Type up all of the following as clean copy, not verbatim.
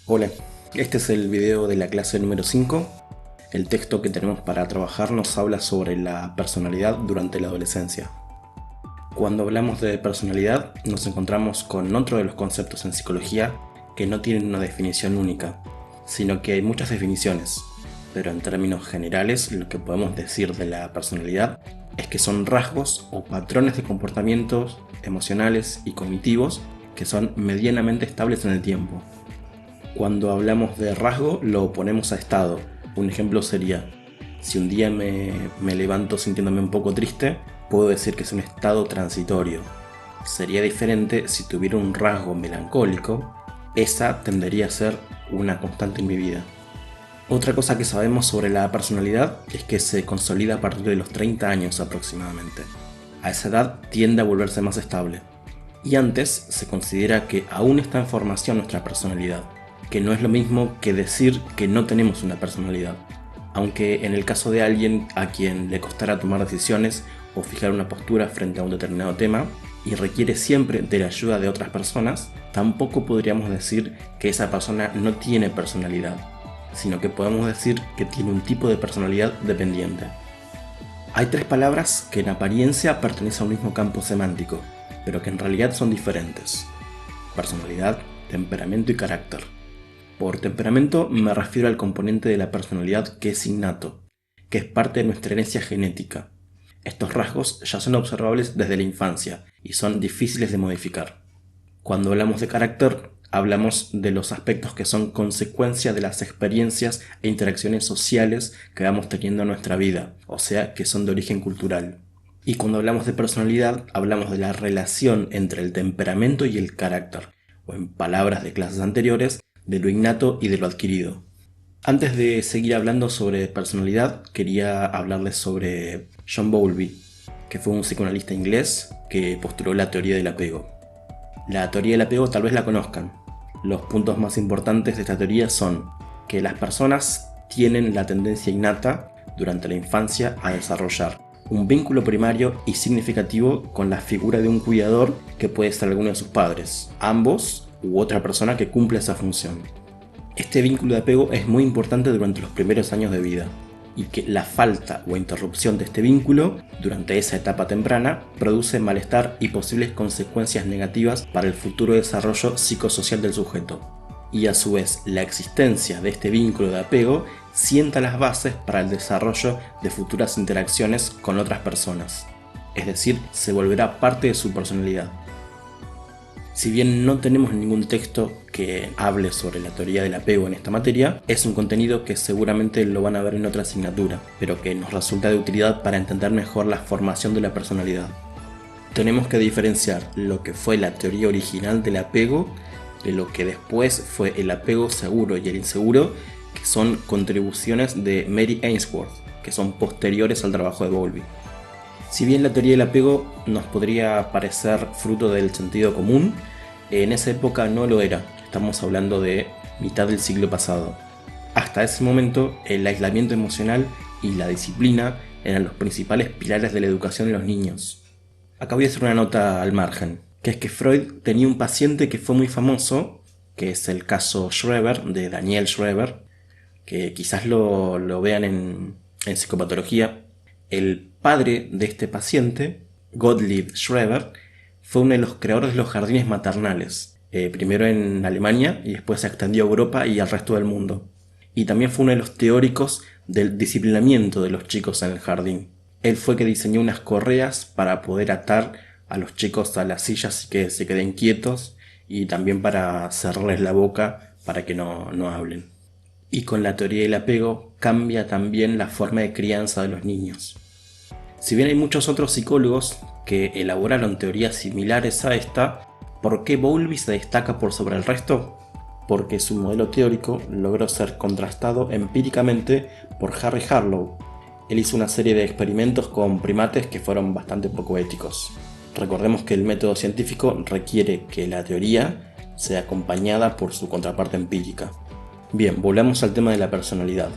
Hola, este es el video de la clase número 5. El texto que tenemos para trabajar nos habla sobre la personalidad durante la adolescencia. Cuando hablamos de personalidad, nos encontramos con otro de los conceptos en psicología que no tienen una definición única, sino que hay muchas definiciones, pero en términos generales lo que podemos decir de la personalidad es que son rasgos o patrones de comportamientos emocionales y cognitivos que son medianamente estables en el tiempo. Cuando hablamos de rasgo, lo ponemos a estado. Un ejemplo sería, si un día me levanto sintiéndome un poco triste, puedo decir que es un estado transitorio. Sería diferente si tuviera un rasgo melancólico, esa tendería a ser una constante en mi vida. Otra cosa que sabemos sobre la personalidad es que se consolida a partir de los 30 años aproximadamente. A esa edad tiende a volverse más estable. Y antes se considera que aún está en formación nuestra personalidad, que no es lo mismo que decir que no tenemos una personalidad, aunque en el caso de alguien a quien le costará tomar decisiones o fijar una postura frente a un determinado tema y requiere siempre de la ayuda de otras personas, tampoco podríamos decir que esa persona no tiene personalidad, sino que podemos decir que tiene un tipo de personalidad dependiente. Hay tres palabras que en apariencia pertenecen a un mismo campo semántico, pero que en realidad son diferentes: personalidad, temperamento y carácter. Por temperamento me refiero al componente de la personalidad que es innato, que es parte de nuestra herencia genética. Estos rasgos ya son observables desde la infancia y son difíciles de modificar. Cuando hablamos de carácter, hablamos de los aspectos que son consecuencia de las experiencias e interacciones sociales que vamos teniendo en nuestra vida, o sea, que son de origen cultural. Y cuando hablamos de personalidad, hablamos de la relación entre el temperamento y el carácter, o en palabras de clases anteriores, de lo innato y de lo adquirido. Antes de seguir hablando sobre personalidad, quería hablarles sobre John Bowlby, que fue un psicoanalista inglés que postuló la teoría del apego. La teoría del apego tal vez la conozcan. Los puntos más importantes de esta teoría son que las personas tienen la tendencia innata durante la infancia a desarrollar un vínculo primario y significativo con la figura de un cuidador que puede ser alguno de sus padres, ambos u otra persona que cumple esa función. Este vínculo de apego es muy importante durante los primeros años de vida, y que la falta o interrupción de este vínculo durante esa etapa temprana produce malestar y posibles consecuencias negativas para el futuro desarrollo psicosocial del sujeto. Y a su vez, la existencia de este vínculo de apego sienta las bases para el desarrollo de futuras interacciones con otras personas, es decir, se volverá parte de su personalidad. Si bien no tenemos ningún texto que hable sobre la teoría del apego en esta materia, es un contenido que seguramente lo van a ver en otra asignatura, pero que nos resulta de utilidad para entender mejor la formación de la personalidad. Tenemos que diferenciar lo que fue la teoría original del apego de lo que después fue el apego seguro y el inseguro, que son contribuciones de Mary Ainsworth, que son posteriores al trabajo de Bowlby. Si bien la teoría del apego nos podría parecer fruto del sentido común, en esa época no lo era. Estamos hablando de mitad del siglo pasado. Hasta ese momento, el aislamiento emocional y la disciplina eran los principales pilares de la educación de los niños. Acá voy a hacer una nota al margen, que es que Freud tenía un paciente que fue muy famoso, que es el caso Schreber, de Daniel Schreber, que quizás lo vean en psicopatología. El padre de este paciente, Gottlieb Schreber, fue uno de los creadores de los jardines maternales, primero en Alemania y después se extendió a Europa y al resto del mundo. Y también fue uno de los teóricos del disciplinamiento de los chicos en el jardín. Él fue que diseñó unas correas para poder atar a los chicos a las sillas y que se queden quietos, y también para cerrarles la boca para que no hablen. Y con la teoría del apego cambia también la forma de crianza de los niños. Si bien hay muchos otros psicólogos que elaboraron teorías similares a esta, ¿por qué Bowlby se destaca por sobre el resto? Porque su modelo teórico logró ser contrastado empíricamente por Harry Harlow. Él hizo una serie de experimentos con primates que fueron bastante poco éticos. Recordemos que el método científico requiere que la teoría sea acompañada por su contraparte empírica. Bien, volvamos al tema de la personalidad.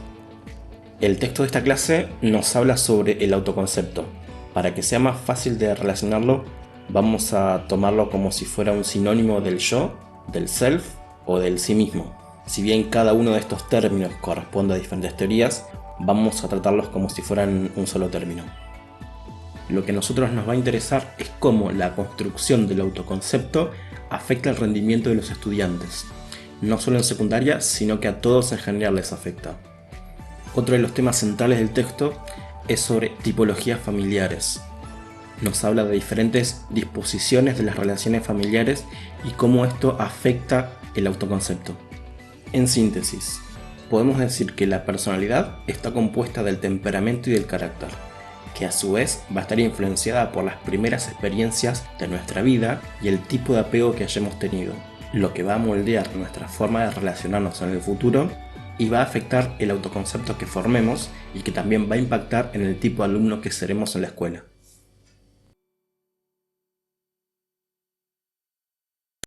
El texto de esta clase nos habla sobre el autoconcepto. Para que sea más fácil de relacionarlo, vamos a tomarlo como si fuera un sinónimo del yo, del self o del sí mismo. Si bien cada uno de estos términos corresponde a diferentes teorías, vamos a tratarlos como si fueran un solo término. Lo que a nosotros nos va a interesar es cómo la construcción del autoconcepto afecta el rendimiento de los estudiantes, no solo en secundaria, sino que a todos en general les afecta. Otro de los temas centrales del texto es sobre tipologías familiares. Nos habla de diferentes disposiciones de las relaciones familiares y cómo esto afecta el autoconcepto. En síntesis, podemos decir que la personalidad está compuesta del temperamento y del carácter, que a su vez va a estar influenciada por las primeras experiencias de nuestra vida y el tipo de apego que hayamos tenido, lo que va a moldear nuestra forma de relacionarnos en el futuro y va a afectar el autoconcepto que formemos y que también va a impactar en el tipo de alumno que seremos en la escuela.